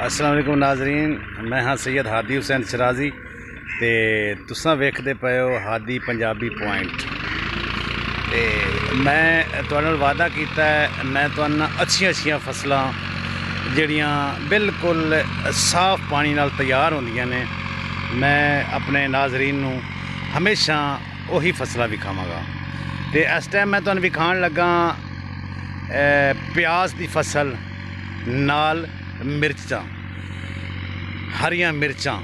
अस्सलाम वालेकुम नाजरीन, मैं हाँ सैयद हादी हुसैन शराजी ते तुसां वेखदे पे हो हादी पंजाबी पॉइंट। ते मैं तुहाडे नाल वादा कीता है, मैं तुहानू अच्छियां फसलां जिहड़ियां बिल्कुल साफ पानी नाल तैयार होंदियां ने, मैं अपने नाजरीन नू हमेशा उही फसलां विखावांगा। ते इस टाइम मैं तुहानू विखाण लगा प्याज की फसल नाल मिर्चां, हरियां मिर्चां।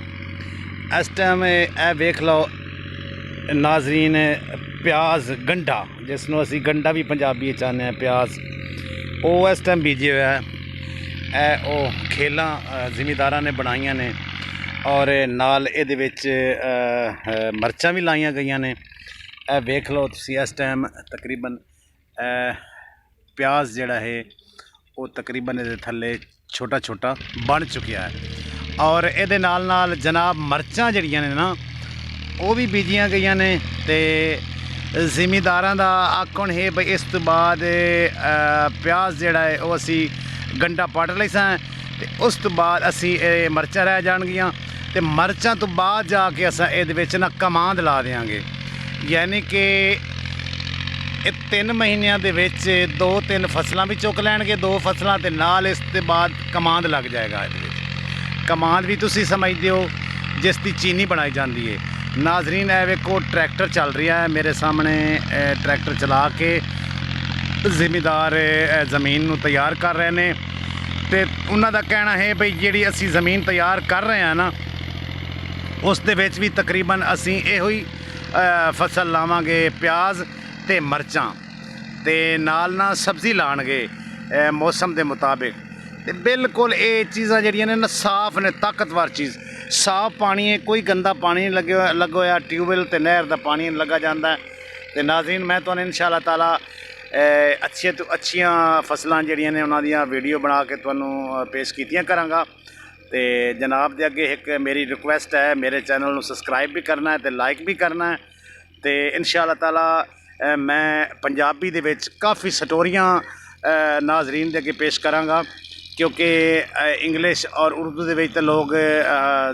इस टाइम ए वेख लो नाजरीन, प्याज गंढा जिसनों असी गंढा भी पंजाबी चाहते हैं, प्याज वो इस टाइम बीजे हुआ है। वो खेलां जिमीदारां ने बनाइया ने और नाल इहदे विच मर्चां भी लाइया गई ने। ए वेख लो तुसी इस टाइम तकरीबन प्याज जिहड़ा है वो तकरीबन इहदे थल्ले छोटा छोटा बन चुकिया है। और इहदे नाल नाल जनाब मर्चां जिहड़ियां ने ना वो भी बीजियां गई ने। ते जिमीदारां दा आखण है बई इस तो बाद प्याज जिहड़ा है वो असी गंढा पट लैसां ते उस तो बाद असी मर्चां रह जाणगियां ते मर्चां तो बाद जाके असां इहदे विच ना कमांद ला देंगे। यानी कि 3 महीनों के विच 2-3 फसलां भी चुक लैणगे, 2 फसलां ते नाल इस ते बाद कमांद लग जाएगा। कमांद भी तुसी समझते हो जिस दी चीनी बनाई जाती है। नाजरीन ए वेखो ट्रैक्टर चल रहा है मेरे सामने, ट्रैक्टर चला के जिमीदार ज़मीन नू तैयार कर रहे हैं। तो उन्हों का कहना है बई जी असी ज़मीन तैयार कर रहे हैं ना, उस दे विच भी तकरीबन असी इहो ही फसल लावांगे, प्याज ते मर्चां ते नाल ना सब्ज़ी लाणगे मौसम के मुताबिक। ते बिल्कुल ये चीज़ां जिहड़ियां ने ना साफ ने, ताकतवर चीज़, साफ पानी है, कोई गंदा पानी नहीं लगा होया, ट्यूबवैल ते नहर का पानी लगा जाता है। तो नाज़रीन मैं तुहानू इंशाअल्लाह ताला अच्छियां तो अच्छियां फसलां जिहड़ियां ने उन्हां दियां वीडियो बना के तुहानू पेश कीतियां करांगा। तो जनाब दे अगे एक मेरी रिक्वेस्ट है, मेरे चैनल नू सबसक्राइब भी करना है तो लाइक भी करना है। तो इंशाअल्लाह ताला मैं पंजाबी दे विच काफ़ी स्टोरियां नाजरीन दे अगे पेश करांगा, क्योंकि इंग्लिश और उर्दू दे विच तो लोग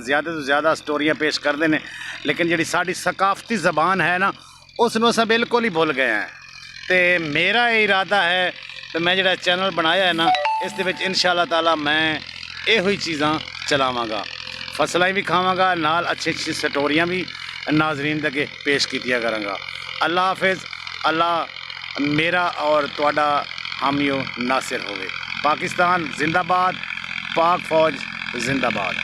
ज़्यादा तो ज़्यादा स्टोरियां पेश करते हैं, लेकिन जिहड़ी साडी सकाफती ज़बान है ना उसनूं असां बिल्कुल ही भुल गए हैं। तो मेरा ये इरादा है तो मैं जिहड़ा चैनल बनाया है ना इस दे विच इंशाअल्लाह ताला मैं इहो ही चीज़ां चलावांगा, फसलां भी खावांगा, नाल अच्छी स्टोरियां भी नाजरीन दे अगे पेश कीतियां करांगा। अल्लाह हाफिज़। अल्लाह मेरा और तुहाडा हामियो नासिर होवे। पाकिस्तान जिंदाबाद, पाक फौज जिंदाबाद।